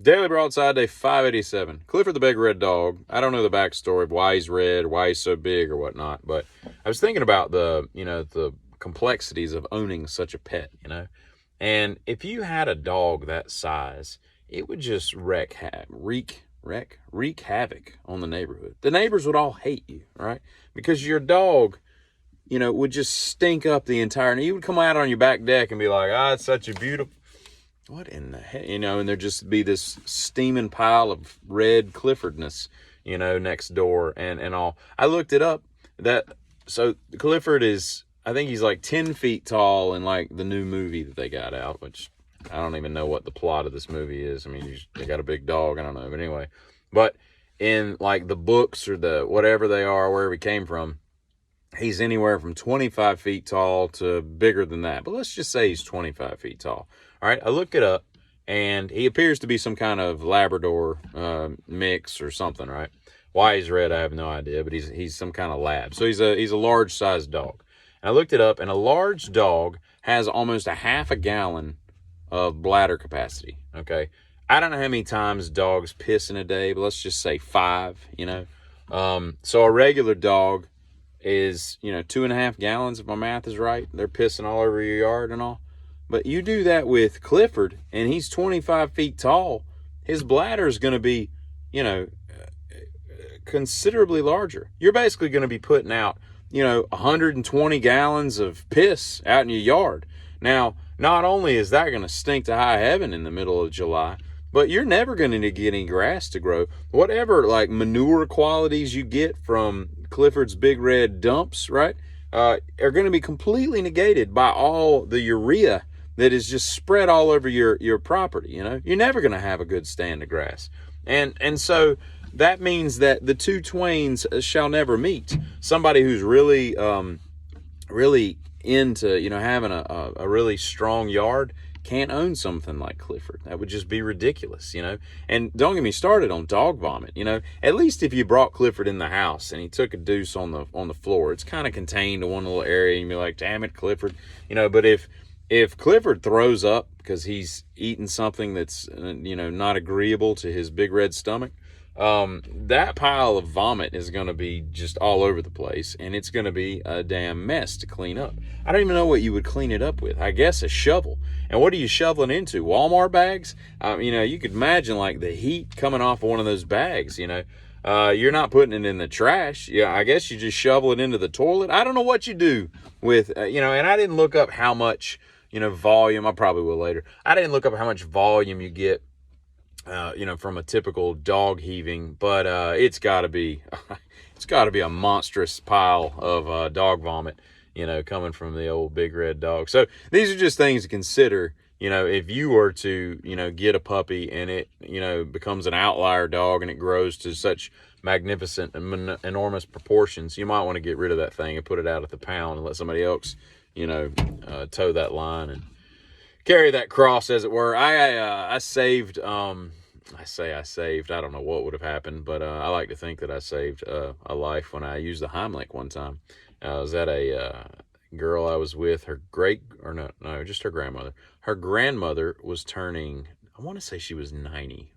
Daily Broadside, day 587. Clifford the Big Red Dog. I don't know the backstory of why he's red, why he's so big, or whatnot, but I was thinking about the complexities of owning such a pet, And if you had a dog that size, it would just wreak havoc on the neighborhood. The neighbors would all hate you, right? Because your dog, would just stink up the entire. And you would come out on your back deck and be like, it's such a beautiful. What in the heck? And there'd just be this steaming pile of red Cliffordness, next door and all. I looked it up. So Clifford is, I think he's like 10 feet tall in like the new movie that they got out, which I don't even know what the plot of this movie is. I mean, they got a big dog. I don't know. But anyway, but in like the books or the whatever they are, wherever he came from, he's anywhere from 25 feet tall to bigger than that. But let's just say he's 25 feet tall. All right, I look it up, and he appears to be some kind of Labrador mix or something, right? Why he's red, I have no idea, but he's some kind of lab. So he's a large-sized dog. And I looked it up, and a large dog has almost a half a gallon of bladder capacity, okay? I don't know how many times dogs piss in a day, but let's just say 5, So a regular dog is, 2.5 gallons, if my math is right. They're pissing all over your yard and all. But you do that with Clifford, and he's 25 feet tall. His bladder is going to be, considerably larger. You're basically going to be putting out, 120 gallons of piss out in your yard. Now, not only is that going to stink to high heaven in the middle of July, but you're never going to get any grass to grow. Whatever, like, manure qualities you get from Clifford's big red dumps, right, are going to be completely negated by all the urea that is just spread all over your property. You're never going to have a good stand of grass. And so that means that the two twains shall never meet. Somebody who's really, really into, having a really strong yard can't own something like Clifford. That would just be ridiculous, And don't get me started on dog vomit, At least if you brought Clifford in the house and he took a deuce on the floor, it's kind of contained to one little area, and you'd be like, damn it, Clifford, But if Clifford throws up because he's eaten something that's, not agreeable to his big red stomach, that pile of vomit is going to be just all over the place, and it's going to be a damn mess to clean up. I don't even know what you would clean it up with. I guess a shovel. And what are you shoveling into? Walmart bags? You could imagine like the heat coming off of one of those bags, You're not putting it in the trash. Yeah, I guess you just shovel it into the toilet. I don't know what you do with, and I didn't look up how much, volume. I probably will later. I didn't look up how much volume you get, from a typical dog heaving, but it's got to be a monstrous pile of dog vomit, coming from the old big red dog. So these are just things to consider, if you were to, get a puppy and it, becomes an outlier dog and it grows to such magnificent and enormous proportions, you might want to get rid of that thing and put it out at the pound and let somebody else, toe that line and carry that cross, as it were. I saved, I saved, I don't know what would have happened, but I like to think that I saved a life when I used the Heimlich one time. I was at a girl I was with, just her grandmother. Her grandmother was turning, I want to say she was 90.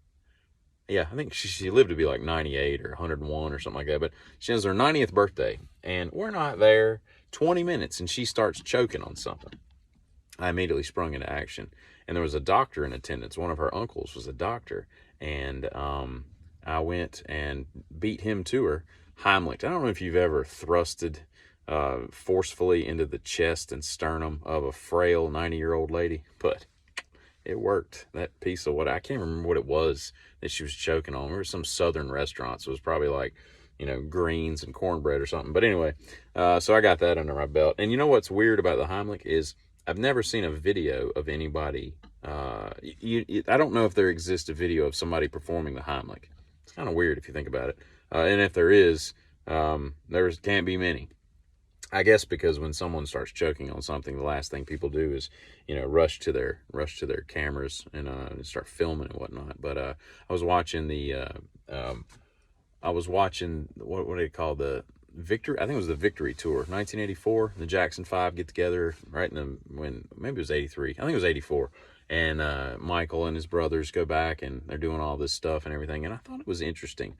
Yeah, I think she lived to be like 98 or 101 or something like that, but she has her 90th birthday, and we're not there 20 minutes, and she starts choking on something. I immediately sprung into action, and there was a doctor in attendance. One of her uncles was a doctor, and I went and beat him to her. Heimlich. I don't know if you've ever thrusted forcefully into the chest and sternum of a frail 90-year-old lady, but it worked. That piece of I can't remember what it was that she was choking on. It was some southern restaurant, so it was probably like, greens and cornbread or something. But anyway, so I got that under my belt. And you know what's weird about the Heimlich is I've never seen a video of anybody. I don't know if there exists a video of somebody performing the Heimlich. It's kind of weird if you think about it. And if there is, there can't be many. I guess because when someone starts choking on something, the last thing people do is, rush to their cameras and start filming and whatnot. But I was watching what do they call the Victory? I think it was the Victory Tour, 1984. The Jackson 5 get together right maybe it was 83. I think it was 84. and Michael and his brothers go back and they're doing all this stuff and everything. And I thought it was interesting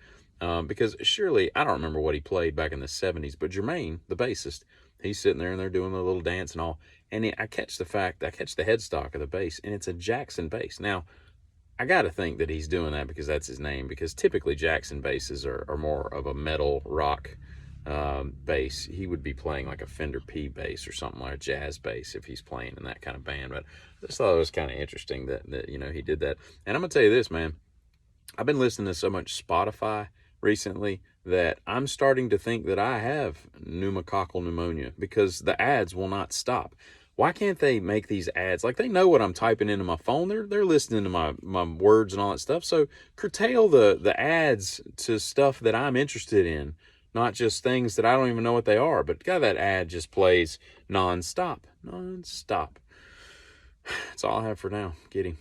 because surely, I don't remember what he played back in the 70s, but Jermaine, the bassist, he's sitting there and they're doing the little dance and all. And I catch the headstock of the bass, and it's a Jackson bass. Now, I got to think that he's doing that because that's his name, because typically Jackson basses are more of a metal rock bass. He would be playing like a Fender P bass or something, like a jazz bass, if he's playing in that kind of band. But I just thought it was kind of interesting that he did that. And I'm gonna tell you this, man, I've been listening to so much Spotify recently that I'm starting to think that I have pneumococcal pneumonia, because the ads will not stop. Why can't they make these ads? Like, they know what I'm typing into my phone. They're listening to my words and all that stuff. So curtail the ads to stuff that I'm interested in, not just things that I don't even know what they are. But God, that ad just plays nonstop. That's all I have for now. Kidding.